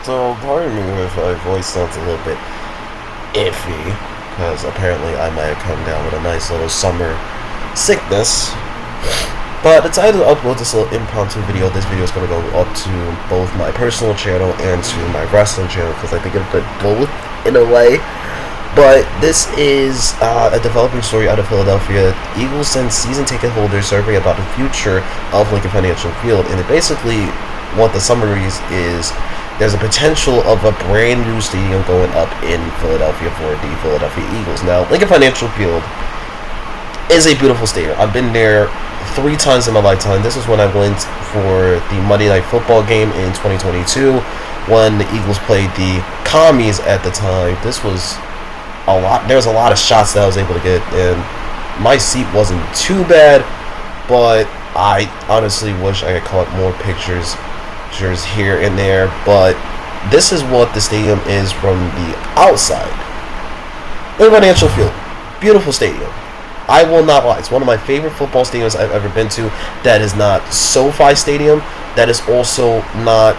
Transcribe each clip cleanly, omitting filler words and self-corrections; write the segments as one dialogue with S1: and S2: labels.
S1: So, pardon me if my voice sounds a little bit iffy, because apparently I might have come down with a nice little summer sickness. But I decided to upload this little impromptu video. This video is going to go up to both my personal channel and to my wrestling channel, because I think it fit both in a way. But this is a developing story out of Philadelphia. Eagles send season ticket holders survey about the future of Lincoln Financial Field, and it basically, what the summary is there's a potential of a brand new stadium going up in Philadelphia for the Philadelphia Eagles. Now, Lincoln Financial Field is a beautiful stadium. I've been there 3 times in my lifetime. This is when I went for the Monday Night Football game in 2022 when the Eagles played the Commies at the time. This was a lot. There was a lot of shots that I was able to get, and my seat wasn't too bad, but I honestly wish I could caught more pictures here and there. But this is what the stadium is from the outside. Lincoln Financial Field, beautiful stadium. I will not lie, it's one of my favorite football stadiums I've ever been to. That is not SoFi Stadium. That is also not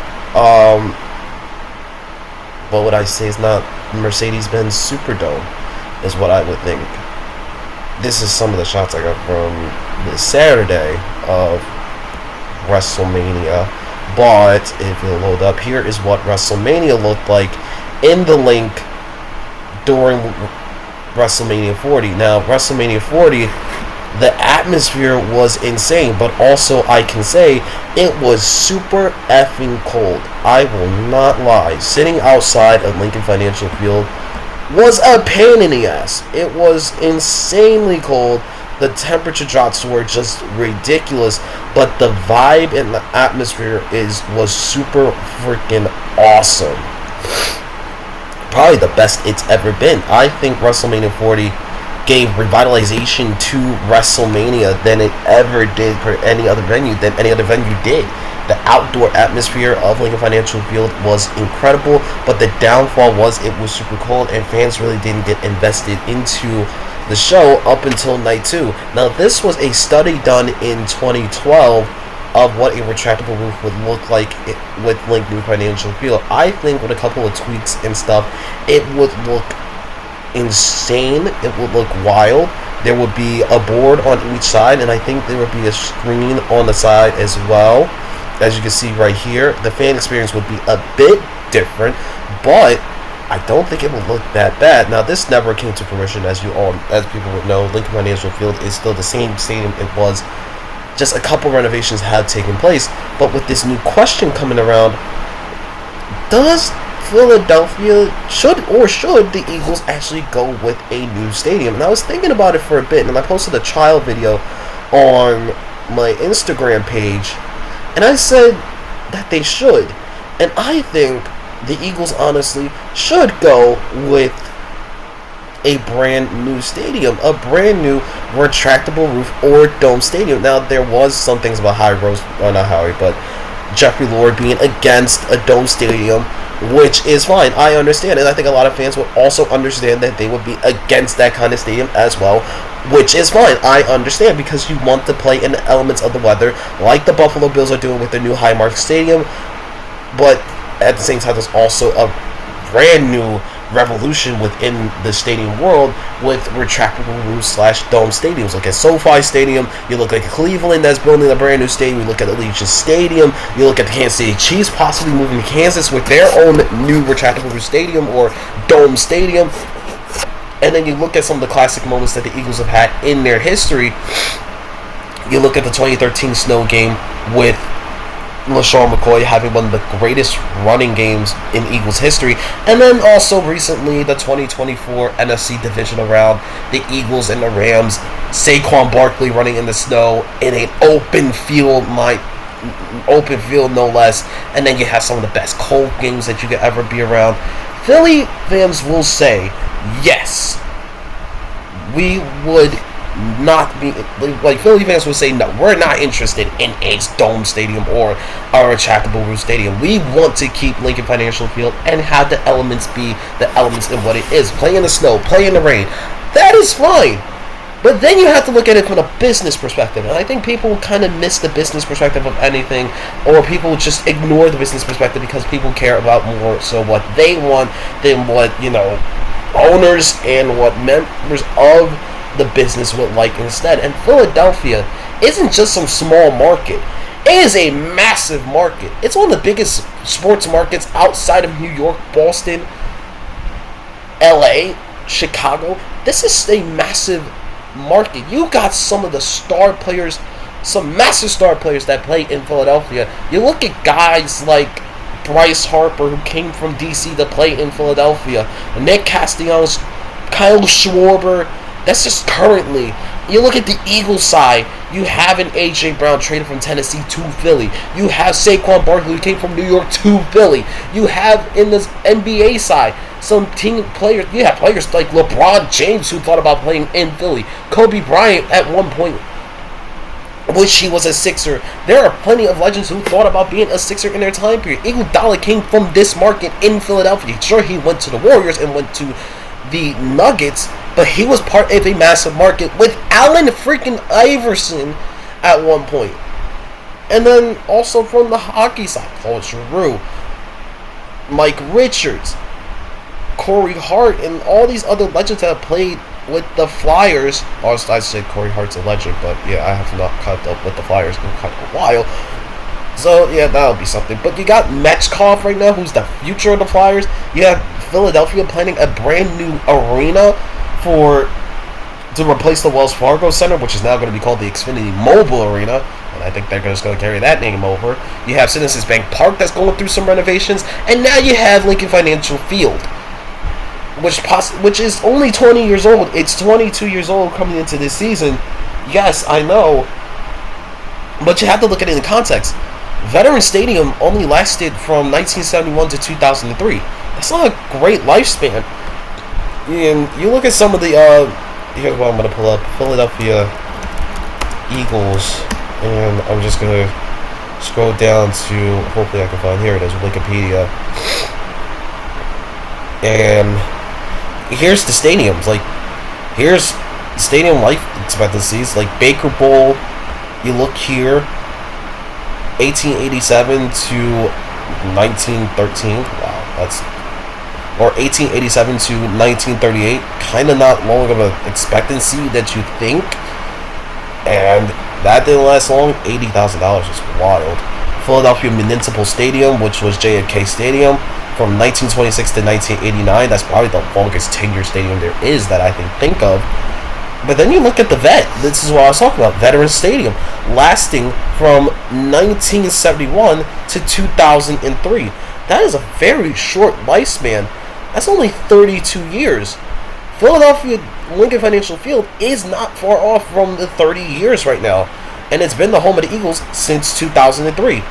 S1: what would I say, is not Mercedes-Benz Superdome, is what I would think. This is some of the shots I got from this Saturday of WrestleMania. But if you load up, here is what WrestleMania looked like in the link during WrestleMania 40. Now, WrestleMania 40, the atmosphere was insane, but also I can say it was super effing cold. I will not lie. Sitting outside of Lincoln Financial Field was a pain in the ass. It was insanely cold. The temperature drops were just ridiculous, but the vibe and the atmosphere was super freaking awesome. Probably the best it's ever been. I think WrestleMania 40 gave revitalization to WrestleMania than it ever did for any other venue did. The outdoor atmosphere of Lincoln Financial Field was incredible, but the downfall was it was super cold and fans really didn't get invested into the show up until night 2. Now, this was a study done in 2012 of what a retractable roof would look like with Lincoln Financial Field. I think with a couple of tweaks and stuff, it would look insane. It would look wild. There would be a board on each side, and I think there would be a screen on the side as well. As you can see right here, the fan experience would be a bit different, but I don't think it would look that bad. Now, this never came to fruition, as people would know. Lincoln Financial Field is still the same stadium it was. Just a couple renovations have taken place. But with this new question coming around, does Philadelphia should the Eagles actually go with a new stadium? And I was thinking about it for a bit, and I posted a trial video on my Instagram page, and I said that they should. And I think the Eagles honestly should go with a brand new stadium, a brand new retractable roof or dome stadium. Now, there was some things about Jeffrey Lord being against a dome stadium, which is fine. I understand, and I think a lot of fans would also understand that they would be against that kind of stadium as well, which is fine. I understand, because you want to play in the elements of the weather, like the Buffalo Bills are doing with their new Highmark Stadium, but at the same time, there's also a brand new revolution within the stadium world with retractable roof/dome stadiums. Look at SoFi Stadium. You look at Cleveland that's building a brand new stadium. You look at Allegiant Stadium. You look at the Kansas City Chiefs possibly moving to Kansas with their own new retractable roof stadium or dome stadium. And then you look at some of the classic moments that the Eagles have had in their history. You look at the 2013 snow game with LaShawn McCoy having one of the greatest running games in Eagles history. And then also recently, the 2024 NFC Divisional Round, the Eagles and the Rams, Saquon Barkley running in the snow in an open field no less. And then you have some of the best cold games that you could ever be around. Philly fans will say, yes, we would not be, like, Philly fans would say, no, we're not interested in a dome stadium or a retractable roof stadium. We want to keep Lincoln Financial Field and have the elements be the elements in what it is. Play in the snow, play in the rain. That is fine. But then you have to look at it from a business perspective, and I think people kind of miss the business perspective of anything, or people just ignore the business perspective because people care about more so what they want than what, owners and what members of the business would like instead. And Philadelphia isn't just some small market. It is a massive market. It's one of the biggest sports markets outside of New York, Boston, LA, Chicago. This is a massive market. You got some of the star players, some massive star players that play in Philadelphia. You look at guys like Bryce Harper, who came from DC to play in Philadelphia, Nick Castellanos, Kyle Schwarber. That's just currently. You look at the Eagles side, you have an A.J. Brown traded from Tennessee to Philly. You have Saquon Barkley, who came from New York to Philly. You have in this NBA side some team players. You have players like LeBron James, who thought about playing in Philly. Kobe Bryant at one point, which he was a Sixer. There are plenty of legends who thought about being a Sixer in their time period. Iguodala came from this market in Philadelphia. Sure, he went to the Warriors and went to the Nuggets, but he was part of a massive market with Allen freaking Iverson at one point. And then also from the hockey side, Paul Giroux, Mike Richards, Corey Hart, and all these other legends that have played with the Flyers. Also, I said Corey Hart's a legend, but yeah, I have not caught up with the Flyers in quite a while. So, yeah, that'll be something. But you got Metchkov right now, who's the future of the Flyers. You have Philadelphia planning a brand new arena to replace the Wells Fargo Center, which is now going to be called the Xfinity Mobile Arena. And I think they're just going to carry that name over. You have Citizens Bank Park that's going through some renovations. And now you have Lincoln Financial Field, which is only 20 years old. It's 22 years old coming into this season. Yes, I know. But you have to look at it in context. Veterans Stadium only lasted from 1971 to 2003. That's not a great lifespan. And you look at some of the, here's what I'm going to pull up. Philadelphia Eagles. And I'm just going to scroll down to, hopefully I can find, here it is, Wikipedia. And here's the stadiums. Like, here's stadium life expectancies. Like Baker Bowl, you look here, 1887 to 1913. Wow, that's, or 1887 to 1938. Kind of not long of an expectancy that you think. And that didn't last long. $80,000 is wild. Philadelphia Municipal Stadium, which was JFK Stadium, from 1926 to 1989. That's probably the longest tenured stadium there is that I can think of. But then you look at the Vet. This is what I was talking about. Veterans Stadium, lasting from 1971 to 2003. That is a very short lifespan. That's only 32 years. Philadelphia Lincoln Financial Field is not far off from the 30 years right now. And it's been the home of the Eagles since 2003.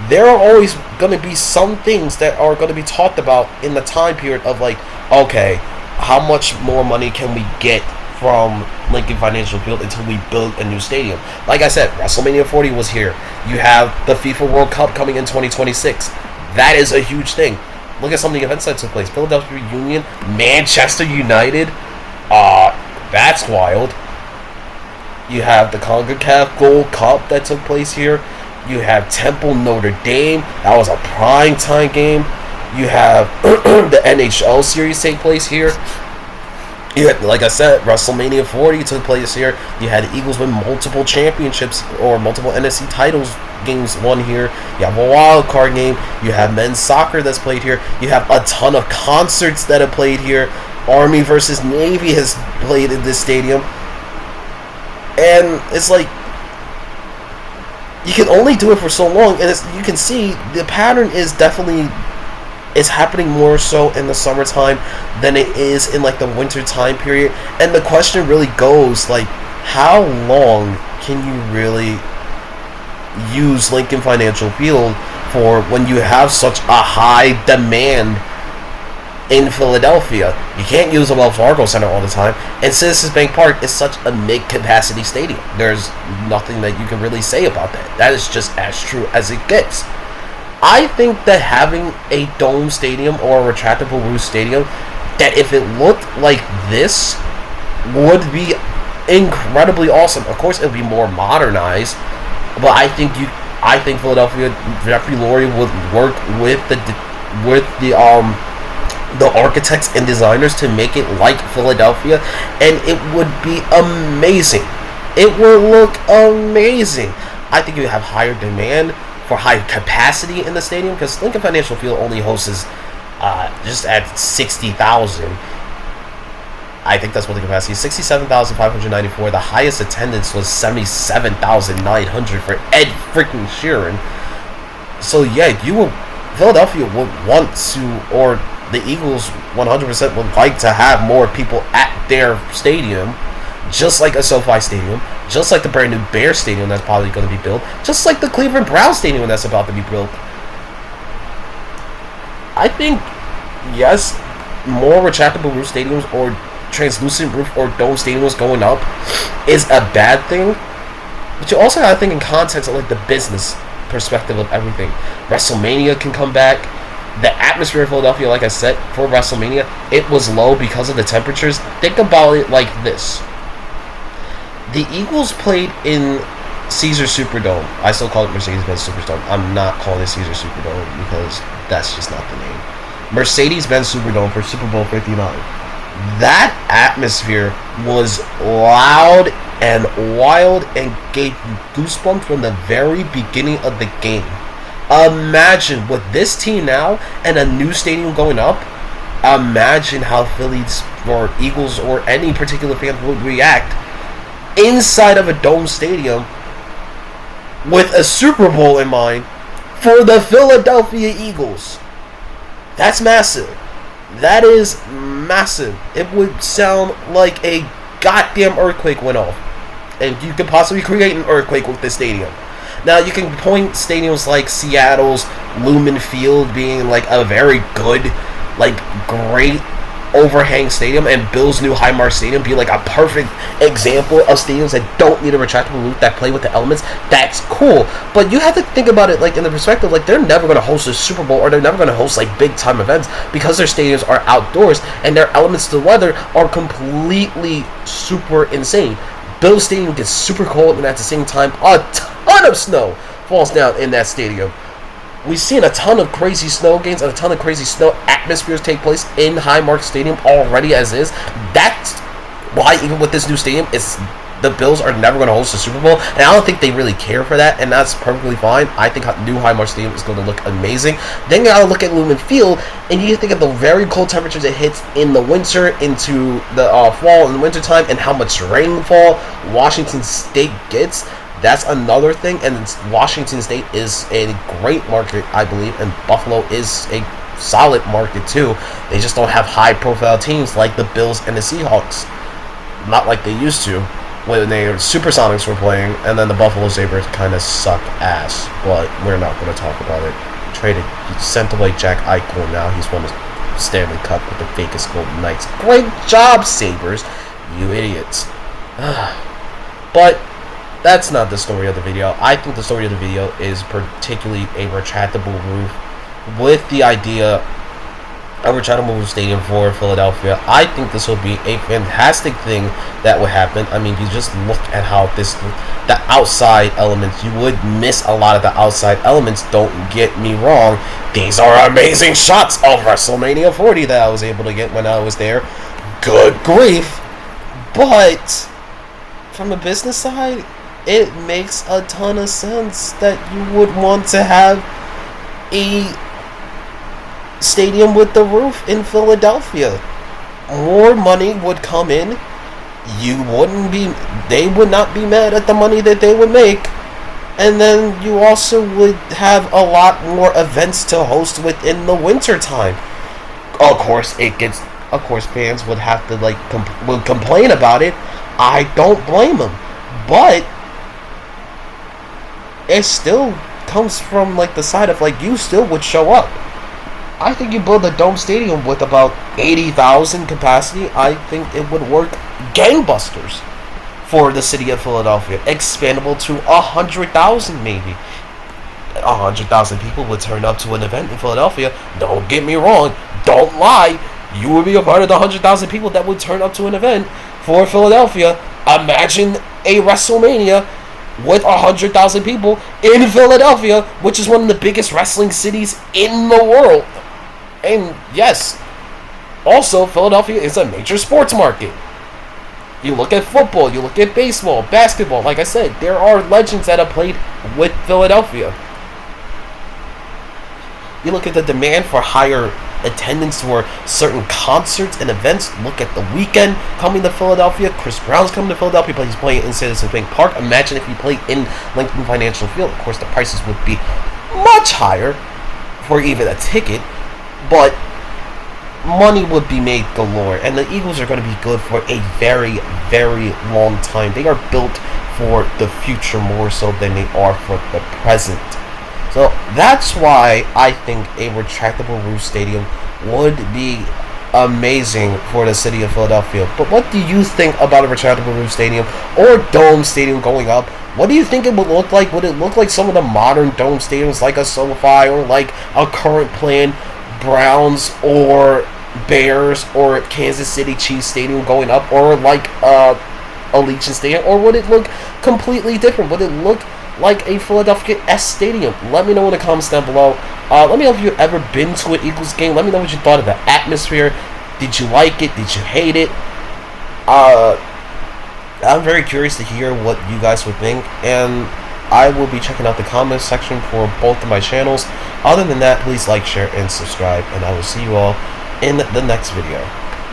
S1: There are always going to be some things that are going to be talked about in the time period of like, okay, how much more money can we get from Lincoln Financial Field until we build a new stadium? Like I said, WrestleMania 40 was here. You have the FIFA World Cup coming in 2026. That is a huge thing. Look at some of the events that took place. Philadelphia Union, Manchester United. That's wild. You have the CONCACAF Gold Cup that took place here. You have Temple Notre Dame. That was a prime time game. You have the NHL series take place here. You had, like I said, WrestleMania 40 took place here. You had the Eagles win multiple championships or multiple NFC titles games won here. You have a wild card game. You have men's soccer that's played here. You have a ton of concerts that have played here. Army versus Navy has played in this stadium. And it's like, you can only do it for so long, and you can see the pattern is definitely happening more so in the summertime than it is in like the winter time period. And the question really goes like, how long can you really use Lincoln Financial Field for when you have such a high demand in Philadelphia? You can't use the Wells Fargo Center all the time, and Citizens Bank Park is such a mid-capacity stadium. There's nothing that you can really say about that. That is just as true as it gets. I think that having a dome stadium or a retractable roof stadium, that if it looked like this, would be incredibly awesome. Of course, it'll be more modernized, but I think Philadelphia, Jeffrey Lurie would work with the architects and designers to make it like Philadelphia, and it would be amazing. It would look amazing. I think you have higher demand for high capacity in the stadium, because Lincoln Financial Field only hosts just at 60,000. I think that's what the capacity is. 67,594. The highest attendance was 77,900 for Ed freaking Sheeran. So yeah, Philadelphia would want to, or the Eagles 100% would like to have more people at their stadium, just like a SoFi Stadium, just like the brand new Bears Stadium that's probably going to be built, just like the Cleveland Browns Stadium that's about to be built. I think, yes, more retractable roof stadiums or translucent roof or dome stadiums going up is a bad thing, but you also got to think in context of like the business perspective of everything. WrestleMania can come back. The atmosphere of Philadelphia, like I said, for WrestleMania, it was low because of the temperatures. Think about it like this. The Eagles played in Caesars Superdome. I still call it Mercedes-Benz Superdome. I'm not calling it Caesars Superdome because that's just not the name. Mercedes-Benz Superdome for Super Bowl 59. That atmosphere was loud and wild and gave you goosebumps from the very beginning of the game. Imagine with this team now and a new stadium going up, imagine how Phillies or Eagles or any particular fan would react inside of a dome stadium with a Super Bowl in mind for the Philadelphia Eagles. That's massive. That is massive. It would sound like a goddamn earthquake went off. And you could possibly create an earthquake with this stadium. Now, you can point stadiums like Seattle's Lumen Field being like a very good, like great overhang stadium, and Bill's new Highmark Stadium being like a perfect example of stadiums that don't need a retractable roof, that play with the elements. That's cool. But you have to think about it like in the perspective, like they're never going to host a Super Bowl, or they're never going to host like big time events because their stadiums are outdoors and their elements to the weather are completely super insane. Bill's Stadium gets super cold, and at the same time, a ton of snow falls down in that stadium. We've seen a ton of crazy snow games and a ton of crazy snow atmospheres take place in Highmark Stadium already as is. That's why, even with this new stadium, the Bills are never going to host a Super Bowl, and I don't think they really care for that, and that's perfectly fine. I think new Highmark Stadium is going to look amazing. Then you got to look at Lumen Field, and you think of the very cold temperatures it hits in the winter, into the fall and winter time, and how much rainfall Washington State gets. That's another thing, and Washington State is a great market, I believe, and Buffalo is a solid market too. They just don't have high-profile teams like the Bills and the Seahawks. Not like they used to when the Supersonics were playing, and then the Buffalo Sabres kind of suck ass. But we're not going to talk about it. He sent away Jack Eichel, now he's won the Stanley Cup with the Vegas Golden Knights. Great job, Sabres, you idiots. But that's not the story of the video. I think the story of the video is particularly a retractable roof with the idea of a retractable roof stadium for Philadelphia. I think this will be a fantastic thing that would happen. I mean, you just look at how the outside elements, you would miss a lot of the outside elements, don't get me wrong. These are amazing shots of WrestleMania 40 that I was able to get when I was there. Good grief. But from the business side, it makes a ton of sense that you would want to have a stadium with the roof in Philadelphia. More money would come in. They would not be mad at the money that they would make. And then you also would have a lot more events to host within the winter time. Of course, fans would have to would complain about it. I don't blame them. But it still comes from the side of you still would show up. I think you build a dome stadium with about 80,000 capacity. I think it would work gangbusters for the city of Philadelphia. Expandable to 100,000 maybe. 100,000 people would turn up to an event in Philadelphia. Don't get me wrong. Don't lie. You would be a part of the 100,000 people that would turn up to an event for Philadelphia. imagine a WrestleMania with 100,000 people in Philadelphia, which is one of the biggest wrestling cities in the world. And yes, also Philadelphia is a major sports market. You look at football, you look at baseball, basketball. Like I said, there are legends that have played with Philadelphia. You look at the demand for higher attendance for certain concerts and events. Look at The Weeknd coming to Philadelphia. Chris Brown's coming to Philadelphia, but he's playing in Citizens Bank Park. Imagine if he played in Lincoln Financial Field. Of course, the prices would be much higher for even a ticket, but money would be made galore, and the Eagles are going to be good for a very, very long time. They are built for the future more so than they are for the present. So that's why I think a retractable roof stadium would be amazing for the city of Philadelphia. But what do you think about a retractable roof stadium or dome stadium going up? What do you think it would look like? Would it look like some of the modern dome stadiums like a SoFi or like a current plan Browns or Bears or Kansas City Chiefs Stadium going up, or like Allegiant Stadium, or would it look completely different? Would it look like a Philadelphia S Stadium? Let me know in the comments down below. Let me know if you've ever been to an Eagles game. Let me know what you thought of the atmosphere. Did you like it? Did you hate it? I'm very curious to hear what you guys would think, and I will be checking out the comments section for both of my channels. Other than that, please like, share, and subscribe, and I will see you all in the next video.